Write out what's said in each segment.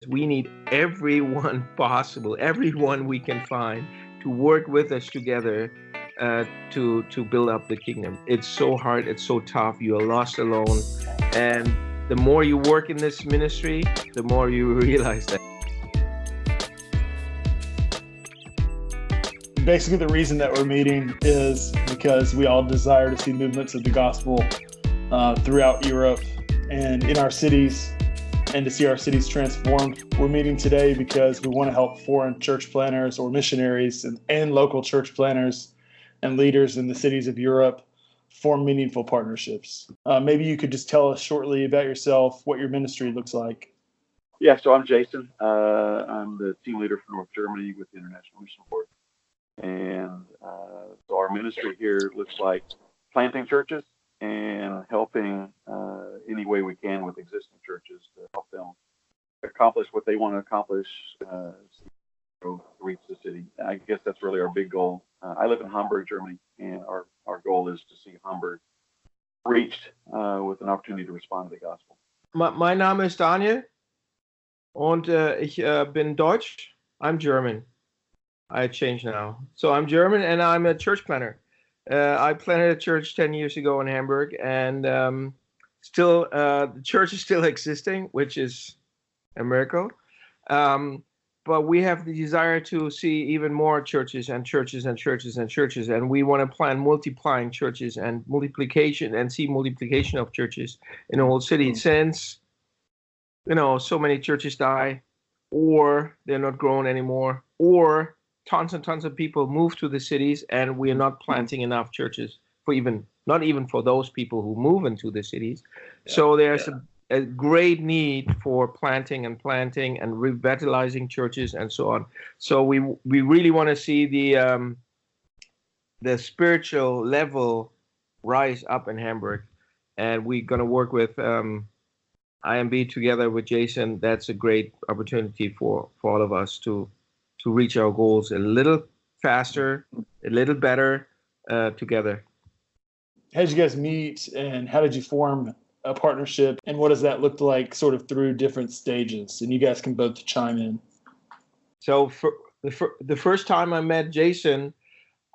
We need everyone possible, everyone we can find to work with us together to build up the kingdom. It's so hard, it's so tough. You are lost alone, and the more you work in this ministry, the more you realize that. Basically, the reason that we're meeting is because we all desire to see movements of the gospel throughout Europe and in our cities, and to see our cities transformed. We're meeting today because we want to help foreign church planners or missionaries and local church planners and leaders in the cities of Europe form meaningful partnerships. Maybe you could just tell us shortly about yourself, what your ministry looks like. Yeah, so I'm Jason. I'm the team leader for North Germany with the International Mission Board. And so our ministry here looks like planting churches and helping any way we can with existing churches to help them accomplish what they want to accomplish to reach the city. I guess that's really our big goal. I live in Hamburg, Germany, and our goal is to see Hamburg reached with an opportunity to respond to the gospel. Mein Name ist Daniel und ich bin Deutsch. I'm German. I changed now. So I'm German and I'm a church planner. I planted a church 10 years ago in Hamburg, and still the church is still existing, which is a miracle. But we have the desire to see even more churches and churches and churches and churches, and we want to plan multiplying churches and multiplication and see multiplication of churches in the whole city. Since so many churches die, or they're not grown anymore, or tons and tons of people move to the cities, and we are not planting enough churches for not even for those people who move into the cities. Yeah, so there's a great need for planting and revitalizing churches and so on. So we really want to see the spiritual level rise up in Hamburg, and we're going to work with IMB together with Jason. That's a great opportunity for all of us to reach our goals a little faster, a little better together. How did you guys meet, and how did you form a partnership, and what does that look like sort of through different stages? And you guys can both chime in. So for the first time I met Jason,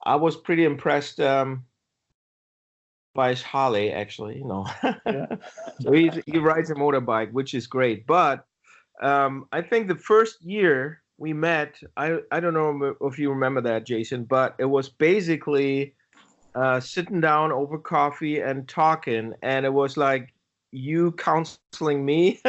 I was pretty impressed by his Harley, actually. Yeah. So he rides a motorbike, which is great. But I think the first year we met, I don't know if you remember that, Jason, but it was basically sitting down over coffee and talking, and it was like you counseling me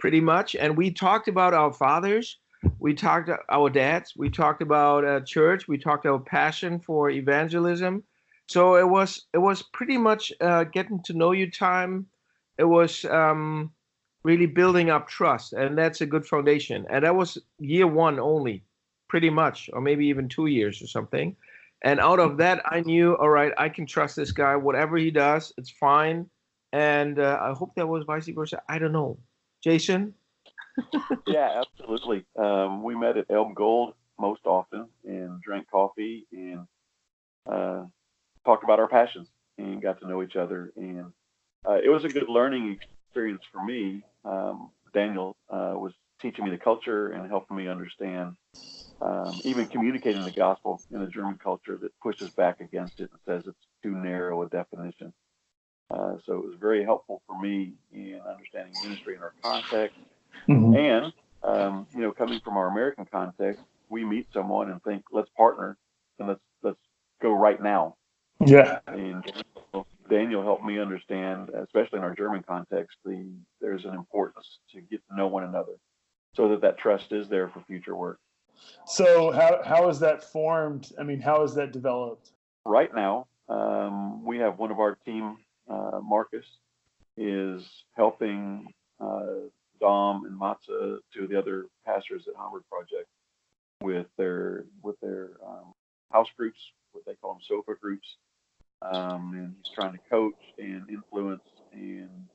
pretty much. And we talked about our fathers, we talked our dads, we talked about church, we talked our passion for evangelism. So it was pretty much getting to know you time. It was really building up trust, and that's a good foundation. And that was year one only, pretty much, or maybe even 2 years or something. And out of that, I knew, all right, I can trust this guy. Whatever he does, it's fine. And I hope that was vice versa. I don't know. Jason? Yeah, absolutely. We met at Elm Gold most often and drank coffee and talked about our passions and got to know each other. And it was a good learning experience for me. Daniel was teaching me the culture and helping me understand even communicating the gospel in a German culture that pushes back against it and says it's too narrow a definition. So it was very helpful for me in understanding ministry in our context. Mm-hmm. And coming from our American context, we meet someone and think, let's partner and let's go right now. Yeah. And Daniel helped me understand, especially in our German context, there's an importance to get to know one another so that trust is there for future work. So how is that formed? I mean, how is that developed? Right now, we have one of our team, Marcus, is helping Dom and Matza, two of the other pastors at Hamburg Project, with their house groups, what they call them sofa groups. And he's trying to coach and influence and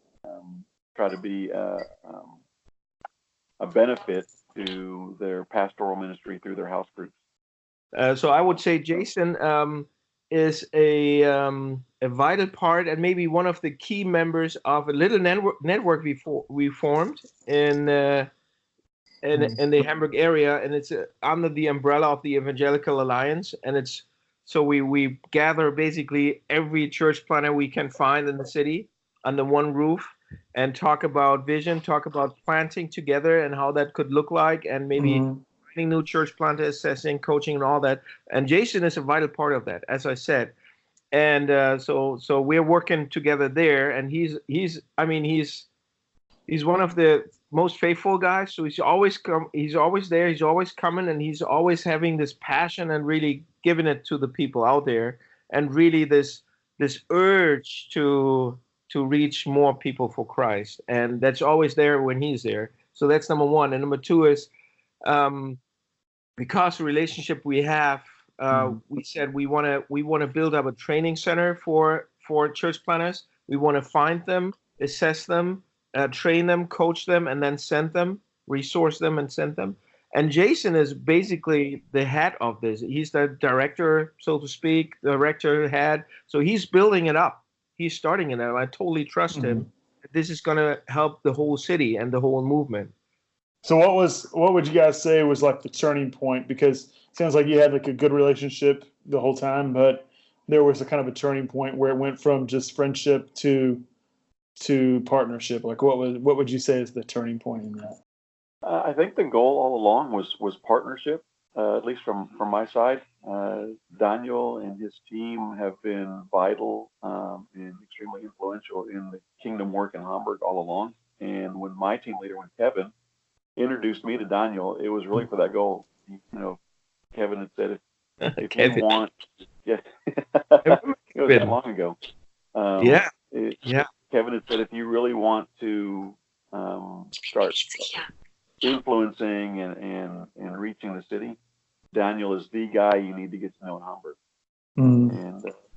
try to be a benefit to their pastoral ministry through their house groups. So I would say Jason is a vital part and maybe one of the key members of a little network we formed in in the Hamburg area, and it's under the umbrella of the Evangelical Alliance, and it's so we gather basically every church planner we can find in the city under one roof and talk about vision, talk about planting together and how that could look like, and maybe finding new church planter, assessing, coaching, and all that. And Jason is a vital part of that, as I said. And so we're working together there, and he's one of the most faithful guys. So he's always there, he's always coming, and he's always having this passion and really giving it to the people out there, and really this urge to reach more people for Christ. And that's always there when he's there. So that's number one. And number two is because the relationship we have, we said we want to build up a training center for church planners. We want to find them, assess them, train them, coach them, and then send them, resource them, and send them. And Jason is basically the head of this. He's the director, so to speak, director head. So he's building it up. He's starting it up. I totally trust him. This is going to help the whole city and the whole movement. So what would you guys say was like the turning point? Because it sounds like you had like a good relationship the whole time, but there was a kind of a turning point where it went from just friendship to partnership. Like what would you say is the turning point in that? I think the goal all along was partnership, at least from my side. Daniel and his team have been vital and extremely influential in the kingdom work in Hamburg all along. And when my team leader, when Kevin introduced me to Daniel, it was really for that goal. You know, Kevin had said, if you want, it was that long ago. Kevin had said, if you really want to start influencing and reaching the city, Daniel is the guy you need to get to know in Hamburg.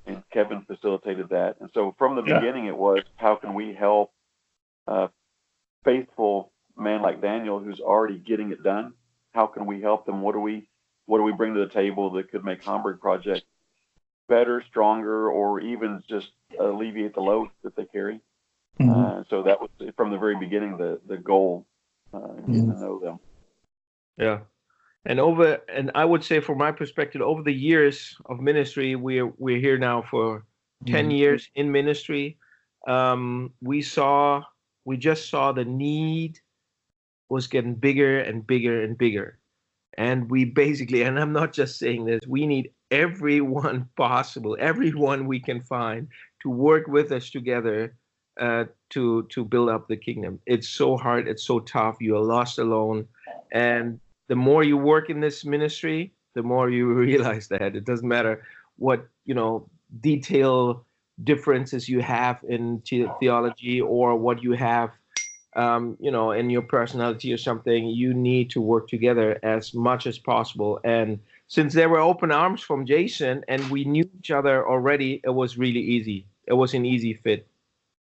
And Kevin facilitated that. And so from the beginning, it was, how can we help a faithful man like Daniel who's already getting it done? How can we help them? What do we bring to the table that could make Hamburg Project better, stronger, or even just alleviate the load that they carry? So that was from the very beginning the goal, getting to know them. Yeah. And I would say, from my perspective, over the years of ministry, we're here now for 10 years in ministry. We just saw the need was getting bigger and bigger and bigger. And we basically, and I'm not just saying this, we need everyone possible, everyone we can find to work with us together to build up the kingdom. It's so hard, it's so tough, you are lost alone. And the more you work in this ministry, the more you realize that it doesn't matter what, detail differences you have in theology or what you have, in your personality or something. You need to work together as much as possible. And since there were open arms from Jason and we knew each other already, it was really easy. It was an easy fit.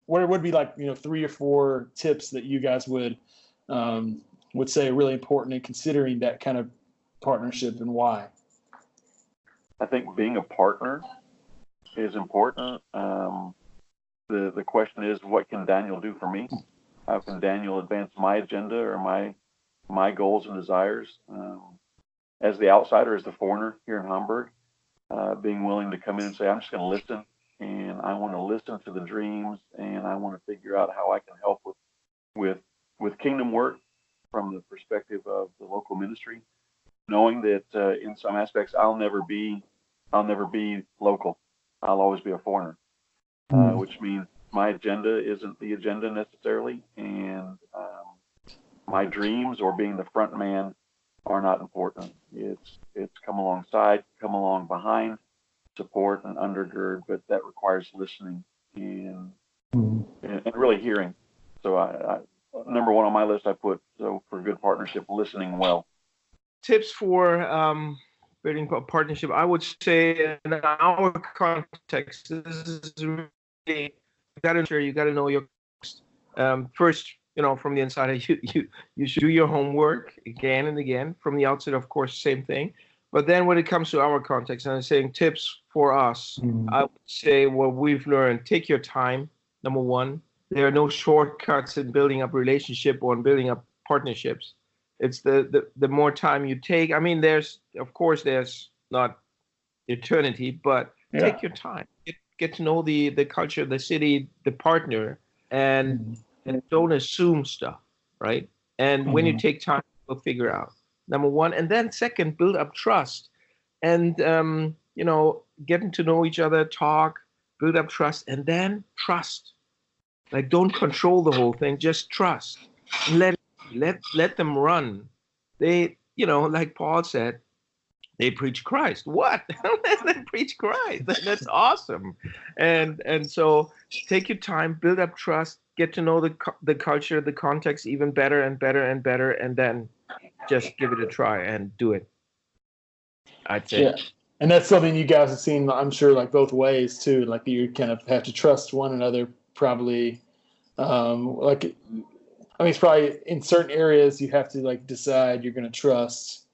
What would be like, 3 or 4 tips that you guys would say are really important in considering that kind of partnership, and why? I think being a partner is important. The question is, what can Daniel do for me? How can Daniel advance my agenda or my goals and desires? As the outsider, as the foreigner here in Hamburg, being willing to come in and say, I'm just going to listen, and I want to listen to the dreams, and I want to figure out how I can help with kingdom work from the perspective of the local ministry, knowing that in some aspects I'll never be local. I'll always be a foreigner, which means my agenda isn't the agenda necessarily, and my dreams or being the front man are not important. It's come alongside, come along behind, support and undergird, but that requires listening and really hearing. So I number one on my list, I put, so for good partnership, listening well. Tips for building a partnership, I would say in our context, this is really, you got to know your first, from the inside, you should do your homework again and again. From the outset, of course, same thing. But then when it comes to our context, and I'm saying tips for us, I would say what we've learned: take your time. Number one, there are no shortcuts in building up relationship or in building up partnerships. It's the more time you take. I mean, there's not eternity, but take your time. Get to know the culture, the city, the partner, and don't assume stuff, right? And when you take time, you'll figure out. Number one, and then second, build up trust, and getting to know each other, talk, build up trust, and then trust. Like, don't control the whole thing, just trust. Let them run. They, like Paul said, they preach Christ. What? They preach Christ. That's awesome. And so take your time, build up trust, get to know the culture, the context even better and better and better, and then just give it a try and do it. I'd say. Yeah. And that's something you guys have seen, I'm sure, like both ways too. Like you kind of have to trust one another, probably. It's probably in certain areas you have to like decide you're going to trust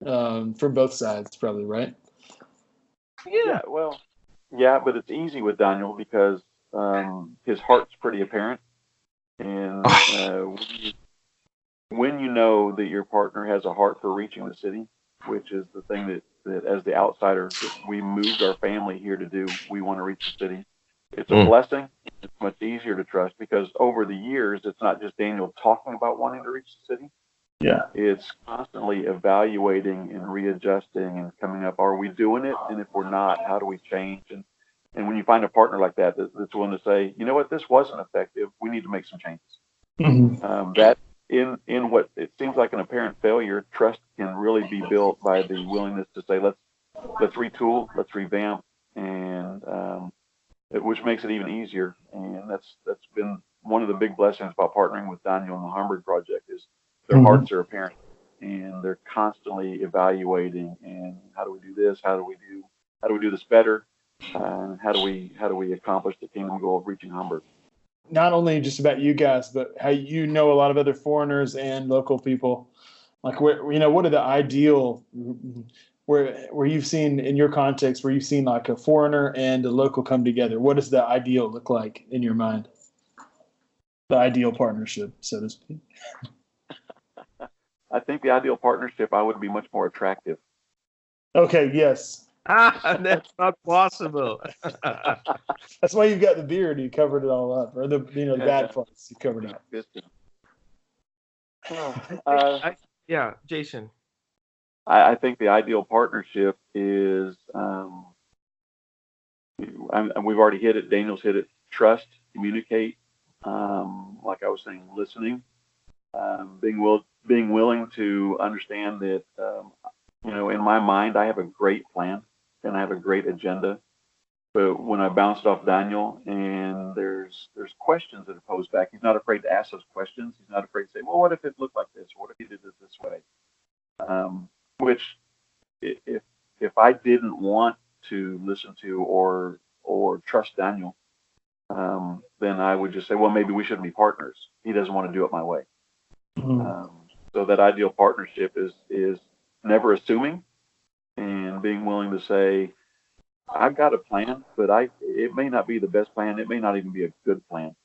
from both sides, probably, right? Yeah. Well, yeah, but it's easy with Daniel because his heart's pretty apparent, and when you know that your partner has a heart for reaching the city, which is the thing that as the outsider that we moved our family here to do, we want to reach the city. It's a blessing. It's much easier to trust because over the years, it's not just Daniel talking about wanting to reach the city. Yeah. It's constantly evaluating and readjusting and coming up, are we doing it? And if we're not, how do we change? And when you find a partner like that, that's willing to say, you know what, this wasn't effective. We need to make some changes. That in what it seems like an apparent failure, trust can really be built by the willingness to say, let's retool, let's revamp, and which makes it even easier. And that's been one of the big blessings about partnering with Daniel and the Hamburg project is their hearts are apparent and they're constantly evaluating and how do we do this? How do we do this better? And how do we accomplish the kingdom goal of reaching Hamburg? Not only just about you guys, but how a lot of other foreigners and local people. Like, what are the ideal where you've seen in your context where you've seen like a foreigner and a local come together? What does the ideal look like in your mind? The ideal partnership, so to speak. I think the ideal partnership, I would be much more attractive. Okay. Yes. That's not possible. That's why you've got the beard. You covered it all up, or the bad parts you covered up. Jason. I think the ideal partnership is, we've already hit it. Daniel's hit it. Trust, communicate. Like I was saying, listening, being willing to understand that, in my mind, I have a great plan and I have a great agenda. But when I bounced off Daniel and there's questions that are posed back, he's not afraid to ask those questions. He's not afraid to say, well, what if it looked like this? What if he did it this way? Which if I didn't want to listen to or trust Daniel, then I would just say, well, maybe we shouldn't be partners. He doesn't want to do it my way. So that ideal partnership is never assuming and being willing to say, I've got a plan, but it may not be the best plan. It may not even be a good plan.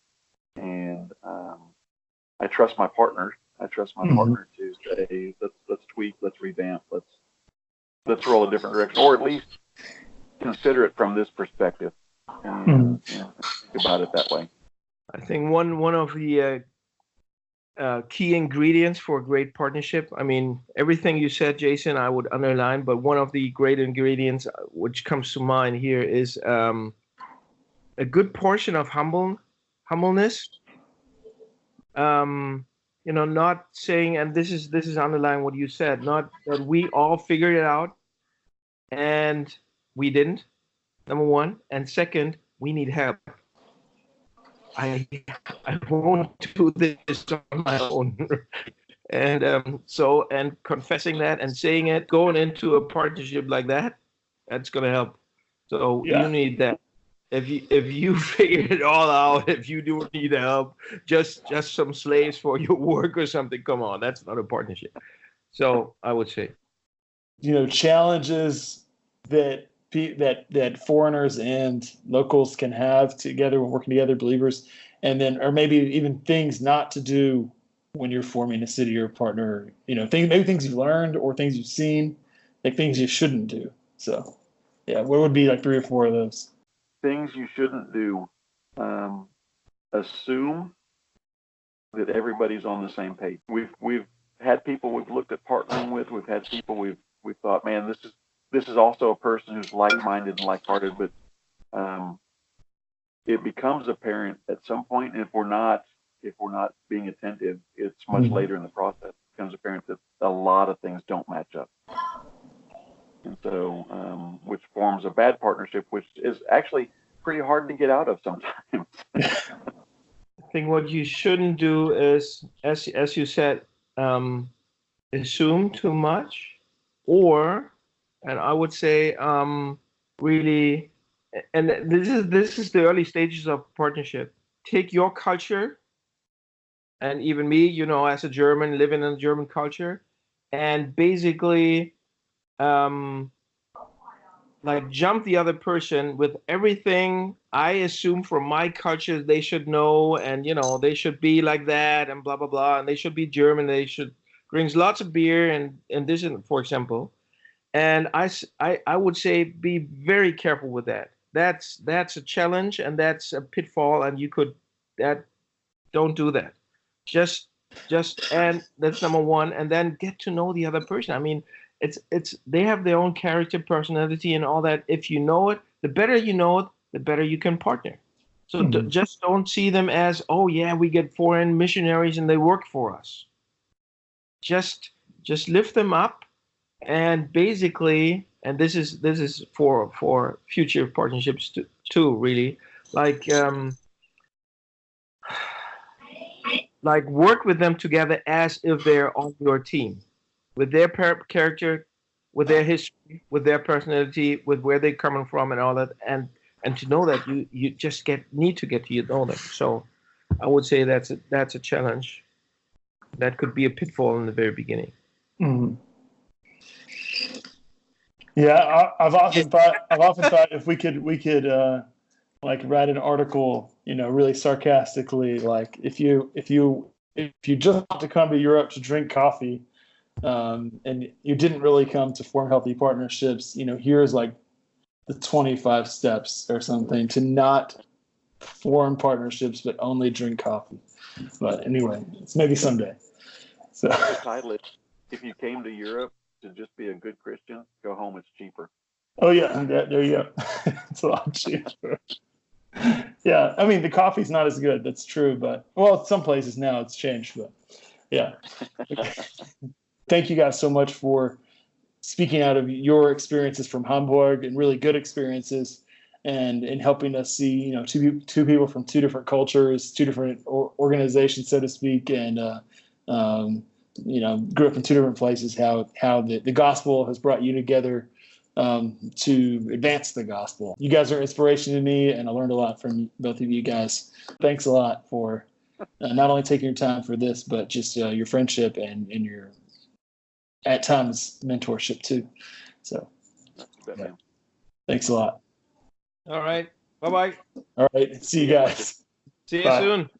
And I trust my partner. I trust my partner to say, let's tweak, let's revamp, let's roll a different direction, or at least consider it from this perspective and think about it that way. I think one of the key ingredients for a great partnership, I mean, everything you said, Jason, I would underline, but one of the great ingredients which comes to mind here is a good portion of humbleness. Not saying, and this is underlying what you said, not that we all figured it out and we didn't, number one, and second, we need help. I won't do this on my own. And confessing that and saying it, going into a partnership like that, that's going to help. So you need that. If you figure it all out, if you do need help, just some slaves for your work or something, come on, that's not a partnership. So I would say, challenges that foreigners and locals can have together, working together, believers, and then, or maybe even things not to do when you're forming a city or partner? Maybe things you've learned or things you've seen, like things you shouldn't do. So, yeah, what would be like 3 or 4 of those? Things you shouldn't do. Assume that everybody's on the same page. We've had people we've looked at partnering with. We've had people we've thought, man, this is also a person who's like-minded and like-hearted, but it becomes apparent at some point, and if we're not being attentive, it's much later in the process. It becomes apparent that a lot of things don't match up, and so which forms a bad partnership, which is actually pretty hard to get out of sometimes. I think what you shouldn't do is, as you said, assume too much, and I would say really, and this is the early stages of partnership. Take your culture, and even me, as a German living in a German culture, and basically like jump the other person with everything I assume from my culture they should know, and they should be like that, and blah blah blah, and they should be German, they should drink lots of beer and this, for example. And I would say be very careful with that. That's a challenge, and that's a pitfall, and don't do that. Just and that's number one, and then get to know the other person. I mean, it's they have their own character, personality, and all that. If you know it, the better you know it, the better you can partner. So just don't see them as, oh yeah, we get foreign missionaries and they work for us. Just lift them up, and basically, and this is for future partnerships too, really, like work with them together as if they're on your team, with their character, with their history, with their personality, with where they're coming from, and all that, and to know that you just need to get to know them. So I would say that's a challenge. That could be a pitfall in the very beginning. Mm-hmm. Yeah, I've often thought if we could like write an article, really sarcastically, like if you just want to come to Europe to drink coffee, and you didn't really come to form healthy partnerships, here's like the 25 steps or something to not form partnerships but only drink coffee. But anyway, it's maybe someday. So the title is, if you came to Europe to just be a good Christian, go home, it's cheaper. Oh yeah, there you go. It's a lot cheaper. Yeah, I mean the coffee's not as good, that's true, but some places now it's changed, but yeah. Thank you guys so much for speaking out of your experiences from Hamburg, and really good experiences, and helping us see, two people from two different cultures, two different organizations, so to speak, and grew up in two different places, how the gospel has brought you together to advance the gospel. You guys are inspiration to me, and I learned a lot from both of you guys. Thanks a lot for not only taking your time for this, but just your friendship and your, at times, mentorship too. So yeah. Thanks a lot. All right. Bye-bye. All right. See you guys. See you soon.